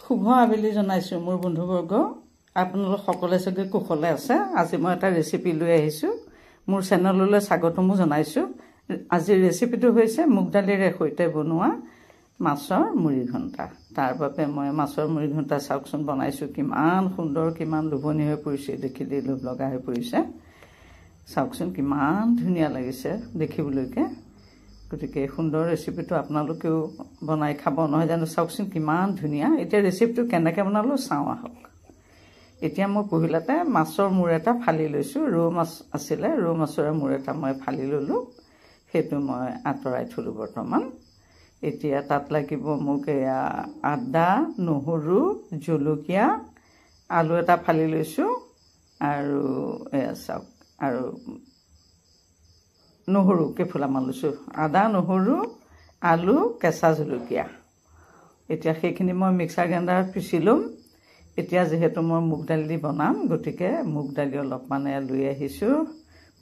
শুভ আবেলি জনাইছোঁ মোৰ বন্ধুবৰ্গ আপোনালোক সকলোৱে চাগে কুশলে আছে আজি মই এটা ৰেচিপি লৈ আহিছোঁ মোৰ চেনেললৈ স্বাগতমো জনাইছোঁ আজিৰ ৰেচিপিটো হৈছে মুগ দালিৰে সৈতে বনোৱা মাছৰ মুড়ি ঘণ্টা তাৰ বাবে মই মাছৰ মুড়ি ঘণ্টা চাওকচোন বনাইছোঁ কিমান সুন্দৰ কিমান লোভনীয় হৈ পৰিছে দেখিলে লোভ লগা হৈ পৰিছে চাওকচোন কিমান ধুনীয়া লাগিছে দেখিবলৈকে গতিকে সুন্দৰ ৰেচিপিটো আপোনালোকেও বনাই খাব নহয় জানো চাওকচোন কিমান ধুনীয়া এতিয়া ৰেচিপিটো কেনেকৈ বনালো চাওঁ আহক এতিয়া মই পহিলাতে মাছৰ মূৰ এটা ফালি লৈছোঁ ৰৌ মাছ আছিলে ৰৌ মাছৰ মূৰ এটা মই ফালি ললোঁ সেইটো মই আঁতৰাই থলোঁ বৰ্তমান এতিয়া তাত লাগিব মোক এয়া আদা নহৰু জলকীয়া আলু এটা ফালি লৈছোঁ আৰু এয়া চাওক আৰু নহৰু কেফুলামান লৈছোঁ আদা নহৰু আলু কেঁচা জলকীয়া এতিয়া সেইখিনি মই মিক্সাৰ গ্ৰাইণ্ডাৰত পিচি ল'ম এতিয়া যেহেতু মই মুগ দালি দি বনাম গতিকে মুগ দালি অলপমান লৈ আহিছোঁ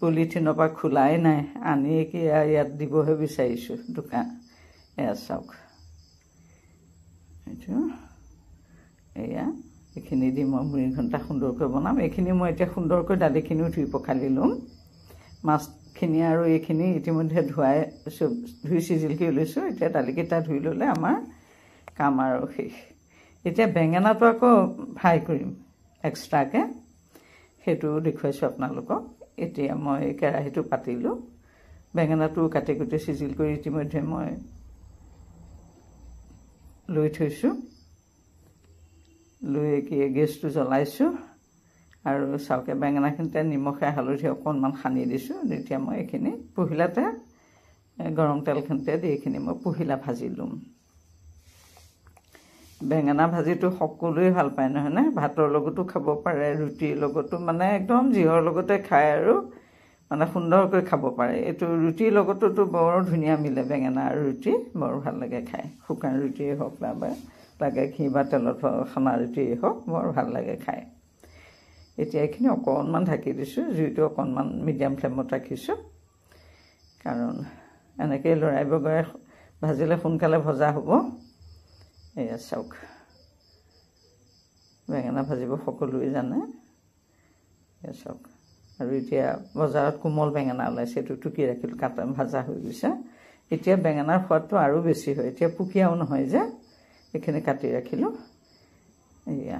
পলিথিনৰ পৰা খোলাই নাই আনি কি ইয়াত দিবহে বিচাৰিছোঁ দোকান এয়া চাওক এইটো এয়া এইখিনি দি মই মুড়ি ঘণ্টা সুন্দৰকৈ বনাম এইখিনি মই এতিয়া সুন্দৰকৈ দালিখিনিও ধুই পখালি ল'ম মাছখিনি আৰু এইখিনি ইতিমধ্যে ধুই চিজিলকৈ লৈছোঁ এতিয়া দালিকেইটা ধুই ল'লে আমাৰ কাম আৰু শেষ এতিয়া বেঙেনাটো আকৌ ফ্ৰাই কৰিম এক্সট্ৰাকৈ সেইটো দেখুৱাইছোঁ আপোনালোকক এতিয়া মই কেৰাহীটো পাতিলোঁ বেঙেনাটো কাটি কুটি চিজিল কৰি ইতিমধ্যে মই লৈ থৈছোঁ লৈ কি গেছটো জ্বলাইছোঁ আৰু চাউকে বেঙেনাখিনিতে নিমখে হালধি অকণমান সানি দিছোঁ এতিয়া মই এইখিনি পহিলাতে গৰম তেলখিনিতে দি এইখিনি মই পহিলা ভাজি ল'ম বেঙেনা ভাজিটো সকলোৱে ভাল পায় নহয়নে ভাতৰ লগতো খাব পাৰে ৰুটিৰ লগতো মানে একদম জিহৰ লগতে খায় আৰু মানে সুন্দৰকৈ খাব পাৰে এইটো ৰুটিৰ লগতোতো বৰ ধুনীয়া মিলে বেঙেনা আৰু ৰুটি বৰ ভাল লাগে খাই শুকান ৰুটিয়ে হওক বা লাগে ঘি বা তেলত সনা ৰুটিয়ে হওক বৰ ভাল লাগে খাই এতিয়া এইখিনি অকণমান ঢাকি দিছোঁ জুইটো অকণমান মিডিয়াম ফ্লেমত ৰাখিছোঁ কাৰণ এনেকৈ লৰাই বগৰাই ভাজিলে সোনকালে ভজা হ'ব এয়া চাওক বেঙেনা ভাজিব সকলোৱে জানে এয়া চাওক আৰু এতিয়া বজাৰত কোমল বেঙেনা ওলাইছে এইটো টুকি ৰাখিলোঁ কাটা ভাজা হৈ গৈছে এতিয়া বেঙেনাৰ সোৱাদটো আৰু বেছি হয় এতিয়া পুকীয়াও নহয় যে এইখিনি কাটি ৰাখিলোঁ এয়া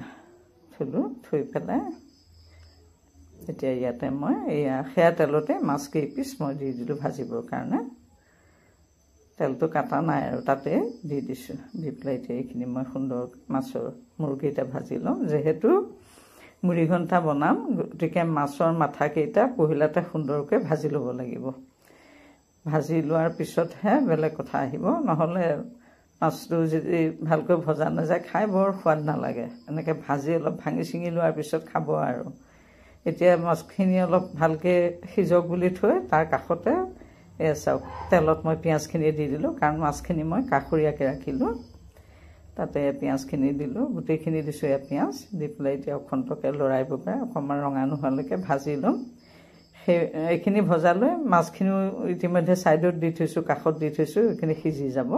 থলোঁ থৈ পেলাই এতিয়া ইয়াতে মই এয়া সেয়া তেলতে মাছ কেইপিচ মই দি দিলোঁ ভাজিবৰ কাৰণে তেলটো কাটা নাই আৰু তাতে দি দিছোঁ দি পেলাই এতিয়া এইখিনি মই সুন্দৰ মাছৰ মূৰকেইটা ভাজি ল'ম যিহেতু মুড়ি ঘণ্টা বনাম গতিকে মাছৰ মাথাকেইটা পহিলাতে সুন্দৰকৈ ভাজি ল'ব লাগিব ভাজি লোৱাৰ পিছতহে বেলেগ কথা আহিব নহ'লে মাছটো যদি ভালকৈ ভজা নাযায় খাই বৰ সোৱাদ নালাগে এনেকৈ ভাজি অলপ ভাঙি চিঙি লোৱাৰ পিছত খাব আৰু এতিয়া মাছখিনি অলপ ভালকৈ সিজক বুলি থৈ তাৰ কাষতে এয়া চাওক তেলত মই পিঁয়াজখিনি দি দিলোঁ কাৰণ মাছখিনি মই কাষৰীয়াকৈ ৰাখিলোঁ তাতে পিঁয়াজখিনি দিলোঁ গোটেইখিনি দিছোঁ এয়া পিঁয়াজ দি পেলাই এতিয়া অখন্তকৈ লৰাই বগৰাই অকণমান ৰঙা নোহোৱালৈকে ভাজি ল'ম সেই এইখিনি ভজালৈ মাছখিনিও ইতিমধ্যে ছাইডত দি থৈছোঁ কাষত দি থৈছোঁ এইখিনি সিজি যাব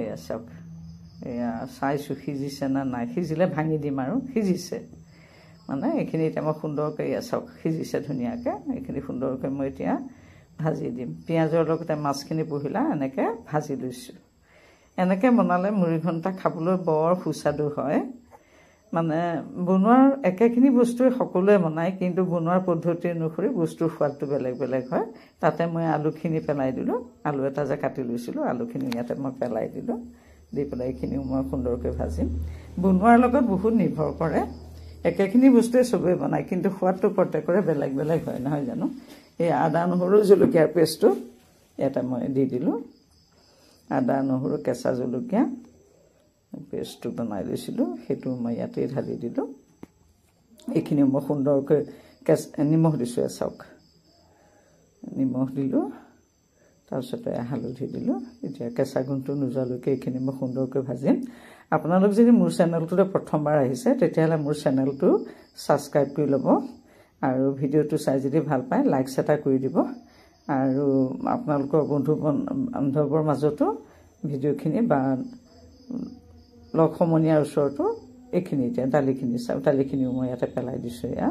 এয়া চাওক এয়া চাইছোঁ সিজিছে নে নাই সিজিলে ভাঙি দিম আৰু সিজিছে মানে এইখিনি এতিয়া মই সুন্দৰকৈ এয়া চাওক সিজিছে ধুনীয়াকৈ এইখিনি সুন্দৰকৈ মই এতিয়া ভাজি দিম পিঁয়াজৰ লগতে মাছখিনি পহিলা এনেকৈ ভাজি লৈছোঁ এনেকৈ বনালে মুড়ি ঘণ্টা খাবলৈ বৰ সুস্বাদু হয় মানে বনোৱাৰ একেখিনি বস্তুৱে সকলোৱে বনায় কিন্তু বনোৱাৰ পদ্ধতি অনুসৰি বস্তুৰ সোৱাদটো বেলেগ বেলেগ হয় তাতে মই আলুখিনি পেলাই দিলোঁ আলু এটা যে কাটি লৈছিলোঁ আলুখিনি ইয়াতে মই পেলাই দিলোঁ দি পেলাই এইখিনিও মই সুন্দৰকৈ ভাজিম বনোৱাৰ লগত বহুত নিৰ্ভৰ কৰে একেখিনি বস্তুৱে চবেই বনায় কিন্তু সোৱাদটো প্ৰত্যেকৰে বেলেগ বেলেগ হয় নহয় জানো এই আদা নহৰু জলকীয়াৰ পেষ্টটো ইয়াতে মই দি দিলোঁ আদা নহৰু কেঁচা জলকীয়া পেষ্টটো বনাই লৈছিলোঁ সেইটো মই ইয়াতে ঢালি দিলোঁ এইখিনিও মই সুন্দৰকৈ নিমখ দিছোঁ চাওক নিমখ দিলোঁ তাৰপিছতে হালধি দিলোঁ এতিয়া কেঁচা গুণটো নোযোৱালৈকে এইখিনি মই সুন্দৰকৈ ভাজিম আপোনালোক যদি মোৰ চেনেলটোতে প্ৰথমবাৰ আহিছে তেতিয়াহ'লে মোৰ চেনেলটো ছাবস্ক্ৰাইব কৰি ল'ব আৰু ভিডিঅ'টো চাই যদি ভাল পায় লাইকছ এটা কৰি দিব আৰু আপোনালোকৰ বন্ধু বান্ধৱৰ মাজতো ভিডিঅ'খিনি বা লগ সমনীয়াৰ ওচৰতো এইখিনি এতিয়া দালিখিনি চাওক দালিখিনিও মই ইয়াতে পেলাই দিছোঁ এয়া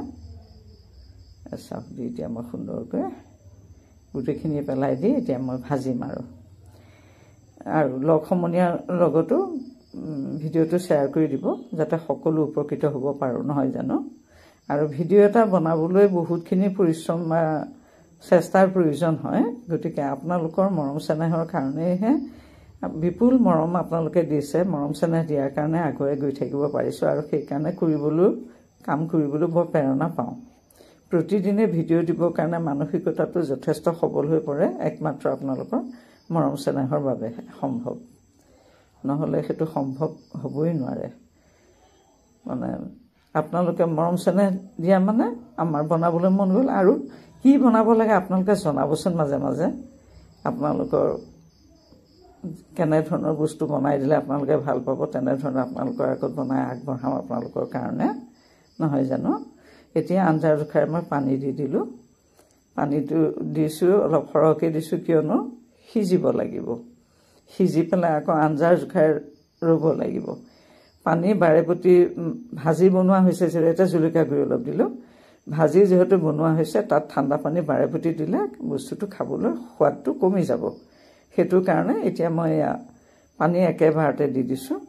চাওক দি এতিয়া মই সুন্দৰকৈ গোটেইখিনি পেলাই দি এতিয়া মই ভাজিম আৰু লগ সমনীয়াৰ লগতো ভিডিঅ'টো শ্বেয়াৰ কৰি দিব যাতে সকলো উপকৃত হ'ব পাৰো নহয় জানো আৰু ভিডিঅ' এটা বনাবলৈ বহুতখিনি পৰিশ্ৰম বা চেষ্টাৰ প্ৰয়োজন হয় গতিকে আপোনালোকৰ মৰম চেনেহৰ কাৰণেহে বিপুল মৰম আপোনালোকে দিছে মৰম চেনেহ দিয়াৰ কাৰণে আগুৱাই গৈ থাকিব পাৰিছো আৰু সেই কাৰণে কাম কৰিবলৈ বৰ প্ৰেৰণা পাওঁ প্ৰতিদিনে ভিডিঅ' দিবৰ কাৰণে মানসিকতাটো যথেষ্ট সবল হৈ পৰে একমাত্ৰ আপোনালোকৰ মৰম চেনেহৰ বাবে সম্ভৱ নহলে সেইটো সম্ভৱ হ'বই নোৱাৰে মানে আপোনালোকে মৰম চেনেহ দিয়া মানে আমাৰ বনাবলৈ মন গ'ল আৰু কি বনাব লাগে আপোনালোকে জনাবচোন মাজে মাজে আপোনালোকৰ কেনে ধৰণৰ বস্তু বনাই দিলে আপোনালোকে ভাল পাব তেনে ধৰণৰ আপোনালোকৰ আগত বনাই আগবঢ়াম আপোনালোকৰ কাৰণে নহয় জানো এতিয়া আঞ্জাৰ জোখাৰে মই পানী দি দিলোঁ পানীটো দিছোঁ অলপ সৰহকৈ দিছোঁ কিয়নো সিজিব লাগিব সিজি পেলাই আকৌ আঞ্জাৰ জোখাৰে ৰ'ব লাগিব পানী বাৰেপতি ভাজি বনোৱা হৈছে যিহেতু জলকীয়া গুড়ি অলপ দিলোঁ ভাজি যেহেতু বনোৱা হৈছে তাত ঠাণ্ডা পানী বাৰেপতি দিলে বস্তুটো খাবলৈ সোৱাদটো কমি যাব সেইটো কাৰণে এতিয়া মই পানী একেবাৰতে দি দিছোঁ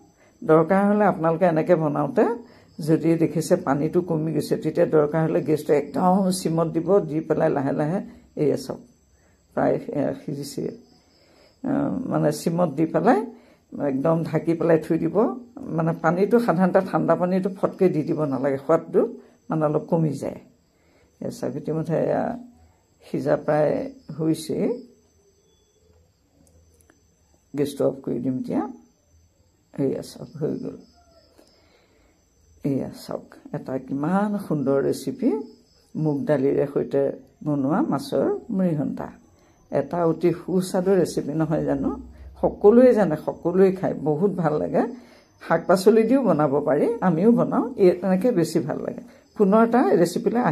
দৰকাৰ হ'লে আপোনালোকে এনেকৈ বনাওঁতে যদি দেখিছে পানীটো কমি গৈছে তেতিয়া দৰকাৰ হ'লে গেছটো একদম চিমত দিব দি পেলাই লাহে লাহে এয়া চাওক প্ৰায় সিজিছে মানে চিমত দি পেলাই একদম ঢাকি পেলাই থৈ দিব মানে পানীটো সাধাৰণতে ঠাণ্ডা পানীটো ফটকৈ দি দিব নালাগে সোৱাদটো মানে অলপ কমি যায় চাওক ইতিমধ্যে সিজা প্ৰায় হৈছে গেছটো অফ কৰি দিম এতিয়া এয়া চাওক হৈ গ'ল এয়া চাওক এটা কিমান সুন্দৰ ৰেচিপি মুগ দালিৰে সৈতে বনোৱা মাছৰ মুৰিঘণ্টা এটা অতি সুস্বাদু ৰেচিপি নহয় জানো সকলোৱে জানে সকলোৱে খায় বহুত ভাল লাগে শাক পাচলি দিও বনাব পাৰি আমিও বনাওঁ এনেকৈ বেছি ভাল লাগে পুনৰ এটা ৰেচিপিলৈ আহি